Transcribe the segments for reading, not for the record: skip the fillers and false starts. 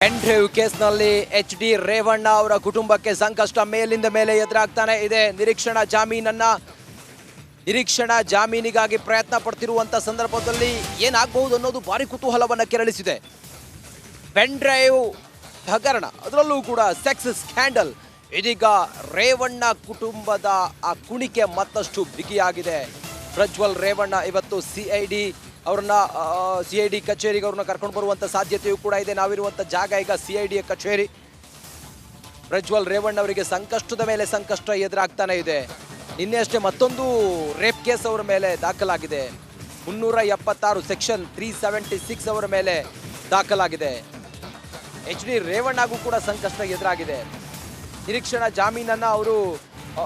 Pen drive ಕೇಸ್ನಲ್ಲಿ HD Revanna ಅವರ ಕುಟುಂಬಕ್ಕೆ ಸಂಕಷ್ಟ ಮೇಲಿಂದ ಮೇಲೆ ಎದುರಾಗ್ತಾನೆ ಇದೆ. ನಿರೀಕ್ಷಣಾ ಜಾಮೀನಿಗಾಗಿ ಪ್ರಯತ್ನ ಪಡ್ತಿರುವಂತ ಸಂದರ್ಭದಲ್ಲಿ ಏನಾಗಬಹುದು ಅನ್ನೋದು ಭಾರಿ ಕುತೂಹಲವನ್ನು ಕೆರಳಿಸಿದೆ. ಪೆನ್ ಡ್ರೈವ್ ಹಗರಣ, ಅದರಲ್ಲೂ ಕೂಡ ಸೆಕ್ಸ್ ಸ್ಕ್ಯಾಂಡಲ್, ಇದೀಗ ರೇವಣ್ಣ ಕುಟುಂಬದ ಆ ಕುಣಿಕೆ ಮತ್ತಷ್ಟು ಬಿಗಿಯಾಗಿದೆ. ಪ್ರಜ್ವಲ್ ರೇವಣ್ಣ ಇವತ್ತು CID ಕಚೇರಿಗೆ ಅವ್ರನ್ನ ಕರ್ಕೊಂಡು ಬರುವಂತ ಸಾಧ್ಯತೆಯೂ ಕೂಡ ಇದೆ. ನಾವಿರುವಂತ ಜಾಗ ಈಗ CID ಕಚೇರಿ. ಪ್ರಜ್ವಲ್ ರೇವಣ್ಣ ಅವರಿಗೆ ಸಂಕಷ್ಟದ ಮೇಲೆ ಸಂಕಷ್ಟ ಎದುರಾಗ್ತಾನೆ ಇದೆ. ನಿನ್ನೆ ಅಷ್ಟೇ ಮತ್ತೊಂದು ರೇಪ್ ಕೇಸ್ ಅವರ ಮೇಲೆ ದಾಖಲಾಗಿದೆ. 376 ಸೆಕ್ಷನ್ 376 ಅವರ ಮೇಲೆ ದಾಖಲಾಗಿದೆ. HD ರೇವಣ್ಣಗೂ ಕೂಡ ಸಂಕಷ್ಟ ಎದುರಾಗಿದೆ. ನಿರೀಕ್ಷಣಾ ಜಾಮೀನನ್ನ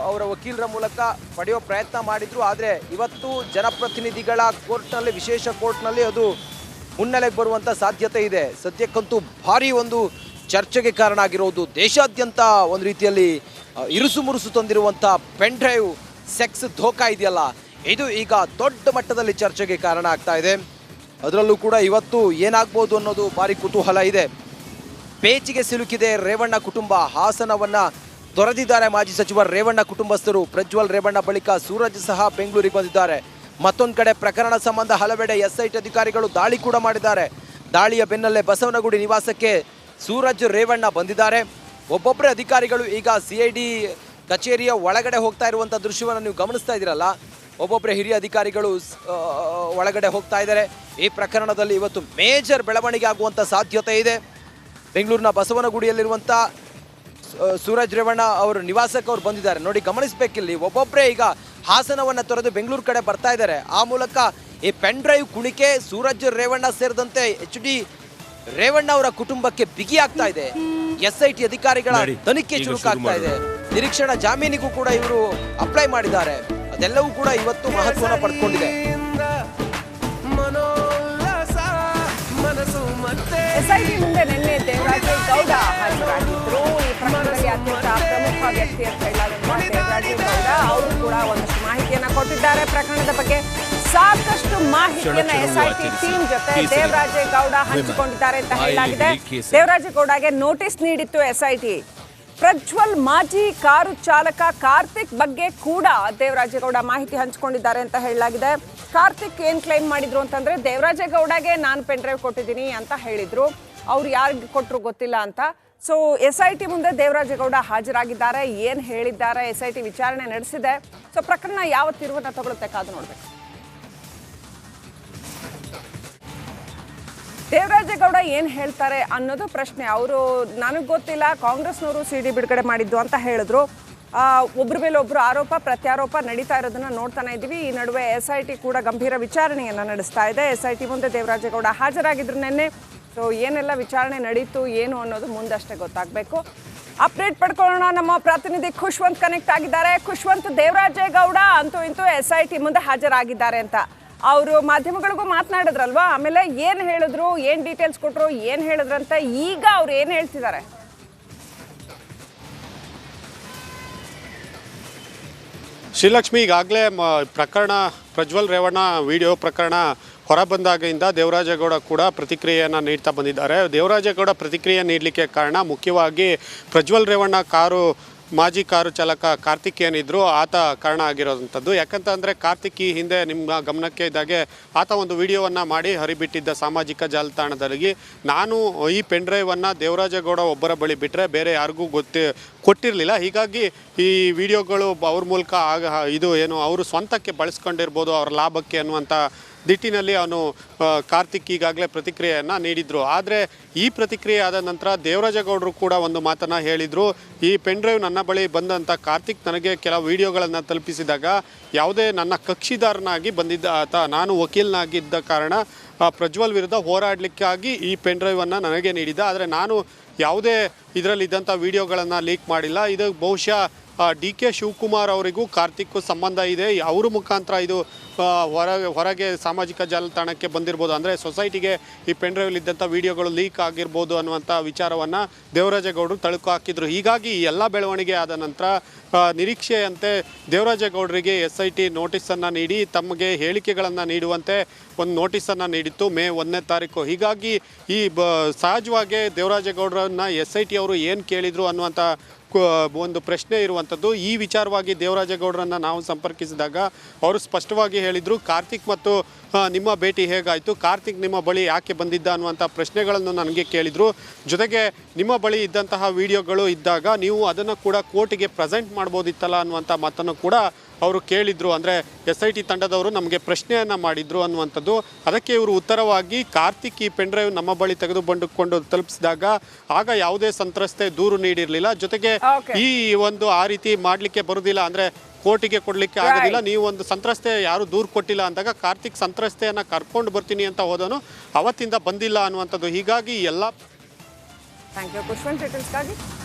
ಅವರ ವಕೀಲರ ಮೂಲಕ ಪಡೆಯೋ ಪ್ರಯತ್ನ ಮಾಡಿದ್ರು. ಆದರೆ ಇವತ್ತು ಜನಪ್ರತಿನಿಧಿಗಳ ಕೋರ್ಟ್ನಲ್ಲಿ, ವಿಶೇಷ ಕೋರ್ಟ್ನಲ್ಲಿ ಅದು ಮುನ್ನೆಲೆಗೆ ಬರುವಂಥ ಸಾಧ್ಯತೆ ಇದೆ. ಸದ್ಯಕ್ಕಂತೂ ಭಾರಿ ಒಂದು ಚರ್ಚೆಗೆ ಕಾರಣ ಆಗಿರೋದು ದೇಶಾದ್ಯಂತ ಒಂದು ರೀತಿಯಲ್ಲಿ ಇರುಸು ಮುರುಸು ತಂದಿರುವಂಥ ಪೆನ್ ಡ್ರೈವ್ ಸೆಕ್ಸ್ ಧೋಕಾ ಇದೆಯಲ್ಲ, ಇದು ಈಗ ದೊಡ್ಡ ಮಟ್ಟದಲ್ಲಿ ಚರ್ಚೆಗೆ ಕಾರಣ ಆಗ್ತಾ ಇದೆ. ಅದರಲ್ಲೂ ಕೂಡ ಇವತ್ತು ಏನಾಗ್ಬೋದು ಅನ್ನೋದು ಭಾರಿ ಕುತೂಹಲ ಇದೆ. ಪೇಚಿಗೆ ಸಿಲುಕಿದೆ ರೇವಣ್ಣ ಕುಟುಂಬ. ಹಾಸನವನ್ನ ತೊರೆದಿದ್ದಾರೆ ಮಾಜಿ ಸಚಿವ ರೇವಣ್ಣ ಕುಟುಂಬಸ್ಥರು. ಪ್ರಜ್ವಲ್ ರೇವಣ್ಣ ಬಳಿಕ ಸೂರಜ್ ಸಹ ಬೆಂಗಳೂರಿಗೆ ಬಂದಿದ್ದಾರೆ. ಮತ್ತೊಂದು ಕಡೆ ಪ್ರಕರಣ ಸಂಬಂಧ ಹಲವೆಡೆ SIT ಅಧಿಕಾರಿಗಳು ದಾಳಿ ಕೂಡ ಮಾಡಿದ್ದಾರೆ. ದಾಳಿಯ ಬೆನ್ನಲ್ಲೇ ಬಸವನಗುಡಿ ನಿವಾಸಕ್ಕೆ ಸೂರಜ್ ರೇವಣ್ಣ ಬಂದಿದ್ದಾರೆ. ಒಬ್ಬೊಬ್ಬರೇ ಅಧಿಕಾರಿಗಳು ಈಗ CID ಕಚೇರಿಯ ಒಳಗಡೆ ಹೋಗ್ತಾ ಇರುವಂಥ ದೃಶ್ಯವನ್ನು ನೀವು ಗಮನಿಸ್ತಾ ಇದ್ದೀರಲ್ಲ. ಒಬ್ಬೊಬ್ಬರೇ ಹಿರಿಯ ಅಧಿಕಾರಿಗಳು ಒಳಗಡೆ ಹೋಗ್ತಾ ಇದ್ದಾರೆ. ಈ ಪ್ರಕರಣದಲ್ಲಿ ಇವತ್ತು ಮೇಜರ್ ಬೆಳವಣಿಗೆ ಆಗುವಂಥ ಸಾಧ್ಯತೆ ಇದೆ. ಬೆಂಗಳೂರಿನ ಬಸವನಗುಡಿಯಲ್ಲಿರುವಂಥ ಸೂರಜ್ ರೇವಣ್ಣ ಅವರ ನಿವಾಸಕ್ಕೆ ಅವ್ರು ಬಂದಿದ್ದಾರೆ. ನೋಡಿ, ಗಮನಿಸಬೇಕಿಲ್ಲಿ ಒಬ್ಬೊಬ್ಬರೇ ಈಗ ಹಾಸನವನ್ನು ತೊರೆದು ಬೆಂಗಳೂರು ಕಡೆ ಬರ್ತಾ ಇದ್ದಾರೆ. ಆ ಮೂಲಕ ಈ ಪೆನ್ ಡ್ರೈವ್ ಕುಣಿಕೆ ಸೂರಜ್ ರೇವಣ್ಣ ಸೇರಿದಂತೆ HD ರೇವಣ್ಣ ಅವರ ಕುಟುಂಬಕ್ಕೆ ಬಿಗಿ ಆಗ್ತಾ ಇದೆ. SIT ಅಧಿಕಾರಿಗಳ ತನಿಖೆ ಚುರುಕಾಗ್ತಾ ಇದೆ. ನಿರೀಕ್ಷಣಾ ಜಾಮೀನಿಗೂ ಕೂಡ ಇವರು ಅಪ್ಲೈ ಮಾಡಿದ್ದಾರೆ. ಅದೆಲ್ಲವೂ ಕೂಡ ಇವತ್ತು ಮಹತ್ವವನ್ನು ಪಡೆದುಕೊಂಡಿದೆ. SIT ಮುಂದೆ ನಿನ್ನೆ ದೇವರಾಜೇ ಗೌಡ ಹಾಜರಾಗಿದ್ರು. ಈ ಪ್ರಕರಣದಲ್ಲಿ ಅತ್ಯಂತ ಪ್ರಮುಖ ವ್ಯಕ್ತಿ ಅಂತ ಹೇಳಲಾದಂತಹ ದೇವರಾಜೇ ಗೌಡ ಅವರು ಕೂಡ ಒಂದಷ್ಟು ಮಾಹಿತಿಯನ್ನ ಕೊಟ್ಟಿದ್ದಾರೆ. ಪ್ರಕರಣದ ಬಗ್ಗೆ ಸಾಕಷ್ಟು ಮಾಹಿತಿಯನ್ನ SIT ಟೀಮ್ ಜೊತೆ ದೇವರಾಜೇ ಗೌಡ ಹಂಚಿಕೊಂಡಿದ್ದಾರೆ ಅಂತ ಹೇಳಲಾಗಿದೆ. ದೇವರಾಜೇ ಗೌಡಗೆ ನೋಟಿಸ್ ನೀಡಿತ್ತು SIT. ಪ್ರಜ್ವಲ್ ಮಾಜಿ ಕಾರು ಚಾಲಕ ಕಾರ್ತಿಕ್ ಬಗ್ಗೆ ಕೂಡ ದೇವರಾಜೇ ಗೌಡ ಮಾಹಿತಿ ಹಂಚಿಕೊಂಡಿದ್ದಾರೆ ಅಂತ ಹೇಳಲಾಗಿದೆ. ಕಾರ್ತಿಕ್ ಏನ್ ಕ್ಲೈಮ್ ಮಾಡಿದ್ರು ಅಂತಂದ್ರೆ, ದೇವರಾಜೇ ಗೌಡಗೆ ನಾನು ಪೆನ್ ಡ್ರೈವ್ ಕೊಟ್ಟಿದ್ದೀನಿ ಅಂತ ಹೇಳಿದ್ರು. ಅವ್ರು ಯಾರಿಗೆ ಕೊಟ್ಟರು ಗೊತ್ತಿಲ್ಲ ಅಂತ. ಸೊ SIT ಮುಂದೆ ದೇವರಾಜೇ ಗೌಡ ಹಾಜರಾಗಿದ್ದಾರೆ. ಏನ್ ಹೇಳಿದ್ದಾರೆ, SIT ವಿಚಾರಣೆ ನಡೆಸಿದೆ. ಸೊ ಪ್ರಕರಣ ಯಾವ ತಿರುವನ್ನ ತಗೊಳುತ್ತೆ ಕಾದು ನೋಡ್ಬೇಕು. ದೇವರಾಜೇ ಗೌಡ ಏನು ಹೇಳ್ತಾರೆ ಅನ್ನೋದು ಪ್ರಶ್ನೆ. ಅವರು ನನಗೆ ಗೊತ್ತಿಲ್ಲ, ಕಾಂಗ್ರೆಸ್ನವರು CD ಬಿಡುಗಡೆ ಮಾಡಿದ್ದು ಅಂತ ಹೇಳಿದ್ರು. ಒಬ್ಬರ ಮೇಲೆ ಒಬ್ಬರು ಆರೋಪ ಪ್ರತ್ಯಾರೋಪ ನಡೀತಾ ಇರೋದನ್ನ ನೋಡ್ತಾನೆ ಇದ್ದೀವಿ. ಈ ನಡುವೆ SIT ಕೂಡ ಗಂಭೀರ ವಿಚಾರಣೆಯನ್ನು ನಡೆಸ್ತಾ ಇದೆ. SIT ಮುಂದೆ ದೇವರಾಜೇ ಗೌಡ ಹಾಜರಾಗಿದ್ರು ನಿನ್ನೆ. ಸೊ ಏನೆಲ್ಲ ವಿಚಾರಣೆ ನಡೀತು ಏನು ಅನ್ನೋದು ಮುಂದಷ್ಟೇ ಗೊತ್ತಾಗಬೇಕು. ಅಪ್ಡೇಟ್ ಪಡ್ಕೊಳ್ಳೋಣ. ನಮ್ಮ ಪ್ರತಿನಿಧಿ ಖುಷ್ವಂತ್ ಕನೆಕ್ಟ್ ಆಗಿದ್ದಾರೆ. ಖುಷ್ವಂತ್, ದೇವರಾಜೇ ಗೌಡ ಅಂತೂ ಇಂತೂ SIT ಮುಂದೆ ಹಾಜರಾಗಿದ್ದಾರೆ ಅಂತ ಅವರು ಮಾಧ್ಯಮಗಳಿಗೂ ಮಾತನಾಡಿದ್ರಲ್ವಾ, ಆಮೇಲೆ ಏನು ಹೇಳಿದ್ರು, ಏನು ಡೀಟೇಲ್ಸ್ ಕೊಟ್ಟರು, ಏನು ಹೇಳಿದ್ರಂತ ಈಗ ಅವ್ರು ಏನು ಹೇಳ್ತಿದ್ದಾರೆ? ಶ್ರೀಲಕ್ಷ್ಮಿ, ಈಗಾಗಲೇ ಪ್ರಕರಣ ಪ್ರಜ್ವಲ್ ರೇವಣ್ಣ ವಿಡಿಯೋ ಪ್ರಕರಣ ಹೊರಬಂದಾಗಿಂದ ದೇವರಾಜೇ ಗೌಡ ಕೂಡ ಪ್ರತಿಕ್ರಿಯೆಯನ್ನು ನೀಡ್ತಾ ಬಂದಿದ್ದಾರೆ. ದೇವರಾಜೇ ಗೌಡ ಪ್ರತಿಕ್ರಿಯೆ ನೀಡಲಿಕ್ಕೆ ಕಾರಣ ಮುಖ್ಯವಾಗಿ ಪ್ರಜ್ವಲ್ ರೇವಣ್ಣ ಮಾಜಿ ಕಾರು ಚಾಲಕ ಕಾರ್ತಿಕ್ ಏನಿದ್ರು ಆತ ಕಾರಣ ಆಗಿರೋದಂಥದ್ದು. ಯಾಕಂತಂದರೆ ಕಾರ್ತಿಕ್ ಈ ಹಿಂದೆ ನಿಮ್ಮ ಗಮನಕ್ಕೆ ಇದ್ದಾಗೆ ಆತ ಒಂದು ವಿಡಿಯೋವನ್ನು ಮಾಡಿ ಹರಿಬಿಟ್ಟಿದ್ದ ಸಾಮಾಜಿಕ ಜಾಲತಾಣದಲ್ಲಿ. ನಾನು ಈ ಪೆನ್ ಡ್ರೈವನ್ನು ದೇವರಾಜೇ ಗೌಡ ಒಬ್ಬರ ಬಳಿ ಬಿಟ್ಟರೆ ಬೇರೆ ಯಾರಿಗೂ ಕೊಟ್ಟಿರಲಿಲ್ಲ. ಹೀಗಾಗಿ ಈ ವಿಡಿಯೋಗಳು ಅವ್ರ ಮೂಲಕ ಇದು ಏನು ಅವರು ಸ್ವಂತಕ್ಕೆ ಬಳಸ್ಕೊಂಡಿರ್ಬೋದು, ಅವ್ರ ಲಾಭಕ್ಕೆ ಅನ್ನುವಂಥ ದಿಟ್ಟಿನಲ್ಲಿ ಅವನು ಕಾರ್ತಿಕ್ ಈಗಾಗಲೇ ಪ್ರತಿಕ್ರಿಯೆಯನ್ನು ನೀಡಿದರು. ಆದರೆ ಈ ಪ್ರತಿಕ್ರಿಯೆ ಆದ ನಂತರ ದೇವರಾಜೇ ಗೌಡರು ಕೂಡ ಒಂದು ಮಾತನ್ನು ಹೇಳಿದರು. ಈ ಪೆನ್ ಡ್ರೈವ್ ನನ್ನ ಬಳಿ ಬಂದಂಥ ಕಾರ್ತಿಕ್ ನನಗೆ ಕೆಲವು ವಿಡಿಯೋಗಳನ್ನು ತಲುಪಿಸಿದಾಗ ಯಾವುದೇ ನನ್ನ ಕಕ್ಷಿದಾರನಾಗಿ ಬಂದಿದ್ದ ಆತ, ನಾನು ವಕೀಲನಾಗಿದ್ದ ಕಾರಣ ಪ್ರಜ್ವಲ್ ವಿರುದ್ಧ ಹೋರಾಡಲಿಕ್ಕಾಗಿ ಈ ಪೆನ್ ಡ್ರೈವನ್ನು ನನಗೆ ನೀಡಿದ್ದ. ಆದರೆ ನಾನು ಯಾವುದೇ ಇದರಲ್ಲಿದ್ದಂಥ ವಿಡಿಯೋಗಳನ್ನು ಲೀಕ್ ಮಾಡಿಲ್ಲ. ಇದು ಬಹುಶಃ DK ಶಿವಕುಮಾರ್ ಅವರಿಗೂ ಕಾರ್ತಿಕ್ಗೂ ಸಂಬಂಧ ಇದೆ, ಅವ್ರ ಮುಖಾಂತರ ಇದು ಹೊರಗೆ ಸಾಮಾಜಿಕ ಜಾಲತಾಣಕ್ಕೆ ಬಂದಿರ್ಬೋದು, ಅಂದರೆ ಸೊಸೈಟಿಗೆ ಈ ಪೆನ್ ಡ್ರೈವಲ್ಲಿದ್ದಂಥ ವಿಡಿಯೋಗಳು ಲೀಕ್ ಆಗಿರ್ಬೋದು ಅನ್ನುವಂಥ ವಿಚಾರವನ್ನು ದೇವರಾಜೇಗೌಡರು ತಳುಕು ಹಾಕಿದ್ರು. ಹೀಗಾಗಿ ಈ ಎಲ್ಲ ಬೆಳವಣಿಗೆ ಆದ ನಂತರ ನಿರೀಕ್ಷೆಯಂತೆ ದೇವರಾಜೇಗೌಡರಿಗೆ SIT ನೋಟಿಸನ್ನು ನೀಡಿ ತಮಗೆ ಹೇಳಿಕೆಗಳನ್ನು ನೀಡುವಂತೆ ಒಂದು ನೋಟಿಸನ್ನು ನೀಡಿತ್ತು ಮೇ 1ನೇ ತಾರೀಕು. ಹೀಗಾಗಿ ಈ ಸಹಜವಾಗಿ ದೇವರಾಜೇಗೌಡರನ್ನ SIT ಅವರು ಏನು ಕೇಳಿದರು ಅನ್ನುವಂಥ ಒಂದು ಪ್ರಶ್ನೆ ಇರುವಂಥದ್ದು. ಈ ವಿಚಾರವಾಗಿ ದೇವರಾಜೇಗೌಡರನ್ನು ನಾವು ಸಂಪರ್ಕಿಸಿದಾಗ ಅವರು ಸ್ಪಷ್ಟವಾಗಿ ಹೇಳಿದರು, ಕಾರ್ತಿಕ್ ಮತ್ತು ನಿಮ್ಮ ಭೇಟಿ ಹೇಗಾಯಿತು, ಕಾರ್ತಿಕ್ ನಿಮ್ಮ ಬಳಿ ಯಾಕೆ ಬಂದಿದ್ದ ಅನ್ನುವಂಥ ಪ್ರಶ್ನೆಗಳನ್ನು ನನಗೆ ಕೇಳಿದರು. ಜೊತೆಗೆ ನಿಮ್ಮ ಬಳಿ ಇದ್ದಂತಹ ವಿಡಿಯೋಗಳು ಇದ್ದಾಗ ನೀವು ಅದನ್ನು ಕೂಡ ಕೋರ್ಟಿಗೆ ಪ್ರೆಸೆಂಟ್ ಮಾಡ್ಬೋದಿತ್ತಲ್ಲ ಅನ್ನುವಂಥ ಮಾತನ್ನು ಕೂಡ ಅವರು ಕೇಳಿದರು. ಅಂದರೆ SIT ತಂಡದವರು ನಮಗೆ ಪ್ರಶ್ನೆಯನ್ನು ಮಾಡಿದರು ಅನ್ನುವಂಥದ್ದು. ಅದಕ್ಕೆ ಇವರು ಉತ್ತರವಾಗಿ ಕಾರ್ತಿಕ್ ಈ ಪೆನ್ ಡ್ರೈವ್ ನಮ್ಮ ಬಳಿ ತೆಗೆದುಕೊಂಡು ತಲುಪಿಸಿದಾಗ ಆಗ ಯಾವುದೇ ಸಂತ್ರಸ್ತೆ ದೂರು ನೀಡಿರಲಿಲ್ಲ. ಜೊತೆಗೆ ಈ ಒಂದು ಆ ರೀತಿ ಮಾಡಲಿಕ್ಕೆ ಬರುವುದಿಲ್ಲ, ಅಂದರೆ ಕೋರ್ಟಿಗೆ ಕೊಡಲಿಕ್ಕೆ ಆಗೋದಿಲ್ಲ, ನೀವು ಒಂದು ಸಂತ್ರಸ್ತೆ ಯಾರು ದೂರು ಕೊಟ್ಟಿಲ್ಲ ಅಂದಾಗ ಕಾರ್ತಿಕ್ ಸಂತ್ರಸ್ತೆಯನ್ನು ಕರ್ಕೊಂಡು ಬರ್ತೀನಿ ಅಂತ ಹೋದನು, ಅವತ್ತಿಂದ ಬಂದಿಲ್ಲ ಅನ್ನುವಂಥದ್ದು. ಹೀಗಾಗಿ ಎಲ್ಲ ಥ್ಯಾಂಕ್ ಯು.